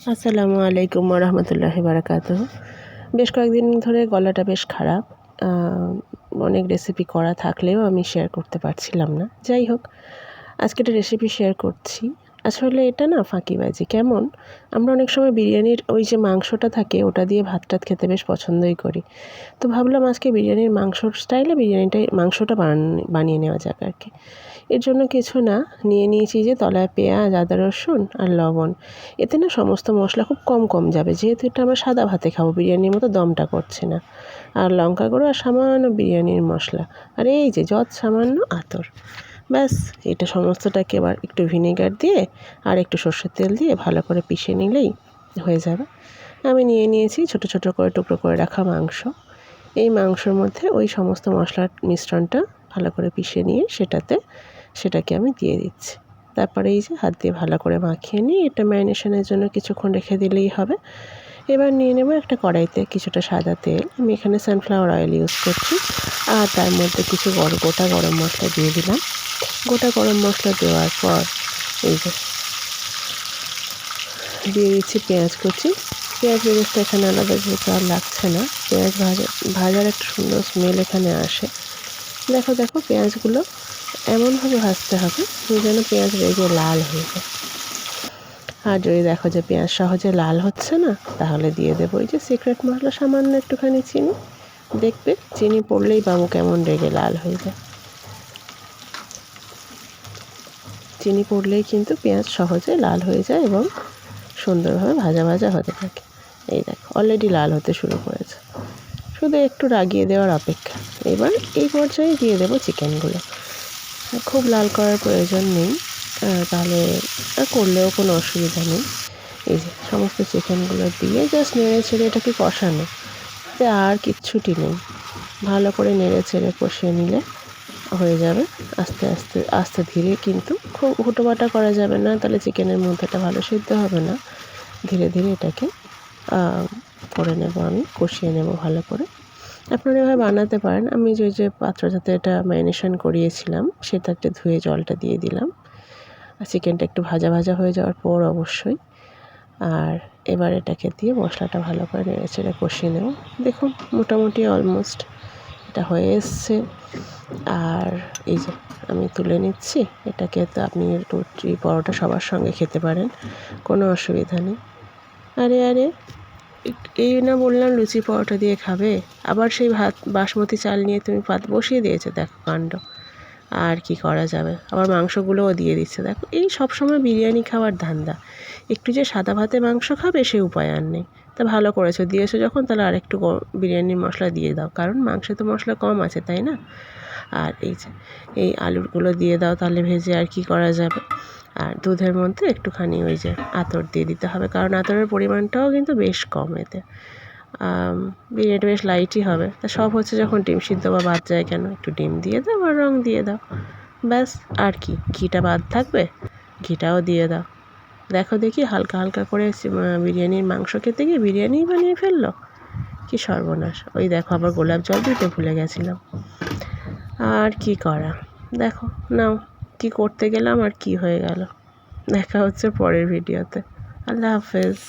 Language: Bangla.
আসসালামু আলাইকুম রহমতুল্লাহি বারাকাতুহু। বেশ কয়েকদিন ধরে গলাটা বেশ খারাপ। অনেক রেসিপি করা থাকলেও আমি শেয়ার করতে পারছিলাম না। যাই হোক, আজকে একটা রেসিপি শেয়ার করছি। আসলে এটা না ফাঁকিবাজি। কেমন? আমরা অনেক সময় বিরিয়ানির ওই যে মাংসটা থাকে ওটা দিয়ে ভাত টাত খেতে বেশ পছন্দই করি। তো ভাবলাম আজকে বিরিয়ানির মাংসর স্টাইলে মাংসটা বানিয়ে নেওয়া যাক আর কি। এর জন্য কিছু না, নিয়ে নিয়েছি যে তলায় পেঁয়াজ, আদা, রসুন আর লবণ। এতে না সমস্ত মশলা খুব কম কম যাবে, যেহেতু এটা আমরা সাদা ভাতে খাবো, বিরিয়ানির মতো দমটা করছে না। আর লঙ্কা গুঁড়ো আর সামান্য বিরিয়ানির মশলা, আর এই যে সামান্য আতর। ব্যাস, এটা সমস্তটাকে এবার একটু ভিনেগার দিয়ে আর একটু সর্ষের তেল দিয়ে ভালো করে পিষে নিলেই হয়ে যাবে। আমি নিয়ে নিয়েছি ছোট ছোট করে টুকরো করে রাখা মাংস। এই মাংসর মধ্যে ওই সমস্ত মশলার মিশ্রণটা ভালো করে পিষে নিয়ে সেটাকে আমি দিয়ে দিচ্ছি। তারপরে এই যে হাত দিয়ে ভালো করে মাখিয়ে নিয়ে এটা ম্যারিনেশনের জন্য কিছুক্ষণ রেখে দিলেই হবে। এবার নিয়ে নেব একটা কড়াইতে কিছুটা সাদা তেল। আমি এখানে সানফ্লাওয়ার অয়েল ইউজ করছি। আর তার মধ্যে কিছু গোটা গরম মশলা দিয়ে দিলাম। গোটা গরম মশলা দেওয়ার পর এই যে দিয়ে দিচ্ছি পেঁয়াজ কুচি। পেঁয়াজ বেরেস্তা এখানে আলাদা যেহেতু আর লাগছে না, পেঁয়াজ ভাজার একটা সুন্দর স্মেল এখানে আসে। দেখো পেঁয়াজগুলো এমনভাবে ভাজতে হবে যেন পেঁয়াজ রেগে লাল হয়ে যায়। আর যদি দেখো যে পেঁয়াজ সহজে লাল হচ্ছে না, তাহলে দিয়ে দেবো এই যে সিক্রেট মশলা সামান্য একটুখানি চিনি। দেখবে চিনি পড়লেই বাবু কেমন রেগে লাল হয়ে যায়। চিনি পড়লেই কিন্তু পেঁয়াজ সহজে লাল হয়ে যায় এবং সুন্দরভাবে ভাজা ভাজা হতে থাকে। এই দেখো অলরেডি লাল হতে শুরু করেছে, শুধু একটু রাগিয়ে দেওয়ার অপেক্ষা। এবার এই পর্যায়ে দিয়ে দেবো চিকেনগুলো। খুব লাল করার প্রয়োজন নেই, তাহলে করলেও কোনো অসুবিধা নেই। এই যে সমস্ত চিকেনগুলো দিয়ে জাস্ট নেড়ে ছেড়ে এটাকে কষানো, এতে আর কিচ্ছুটি নেই। ভালো করে নেড়ে ছেড়ে কষিয়ে নিলে হয়ে যাবে। আস্তে আস্তে আস্তে ধীরে, কিন্তু খুব হুটোপাটা করা যাবে না, তাহলে চিকেনের মধ্যেটা ভালো সিদ্ধ হবে না। ধীরে ধীরে এটাকে করে নেব, আমি কষিয়ে নেব ভালো করে। আপনারা এভাবে বানাতে পারেন। আমি যে পাত্রটাতে এটা ম্যারিনেশন করিয়েছিলাম সেটাতে ধুয়ে জলটা দিয়ে দিলাম। আর চিকেনটা একটু ভাজা ভাজা হয়ে যাওয়ার পর অবশ্যই। আর এবার এটাকে দিয়ে মশলাটা ভালো করে নেড়ে চেড়ে কষিয়ে নেব। দেখুন মোটামুটি অলমোস্ট এটা হয়ে এসছে। আর এই যে আমি তুলে নিচ্ছি এটাকে। তো আপনি রুটি পরোটা সবার সঙ্গে খেতে পারেন, কোনো অসুবিধা নেই। আরে এই না বললাম লুচি পরোটা দিয়ে খাবে, আবার সেই বাসমতি চাল নিয়ে তুমি ভাত বসিয়ে দিয়েছো। দেখো কাণ্ড, আর কি করা যাবে। আবার মাংসগুলোও দিয়ে দিচ্ছে। দেখো এই সবসময় বিরিয়ানি খাওয়ার ধান্দা, একটু যে সাদা ভাতে মাংস খাবে সে উপায় আর নেই। তা ভালো করেছো, দিয়েছো যখন তাহলে আর একটু বিরিয়ানির মশলা দিয়ে দাও, কারণ মাংসে তো মশলা কম আছে, তাই না? আর এই যে এই আলুগুলো দিয়ে দাও, তাহলে ভেজে আর কি করা যাবে। আর দুধের মধ্যে একটুখানি ওই যে আতর দিয়ে দিতে হবে, কারণ আতরের পরিমাণটাও কিন্তু বেশ কম এতে। বিরিয়ানিটা বেশ লাইটই হবে। তা সব হচ্ছে যখন ডিম সিদ্ধ বা বাদ যায় কেন, একটু ডিম দিয়ে দাও আর রং দিয়ে দাও, ব্যাস। আর কি, ঘিটা বাদ থাকবে, ঘিটাও দিয়ে দাও। দেখো দেখি হালকা হালকা করে বিরিয়ানির মাংস খেতে গিয়ে বিরিয়ানিই বানিয়ে ফেললো, কি সর্বনাশ। ওই দেখো আবার গোলাপ জল দিতে ভুলে গেছিলাম। আর কি করা, দেখো নাও কি করতে গেলাম আর কি হয়ে গেল। দেখা হচ্ছে পরের ভিডিওতে। আল্লাহ হাফেজ।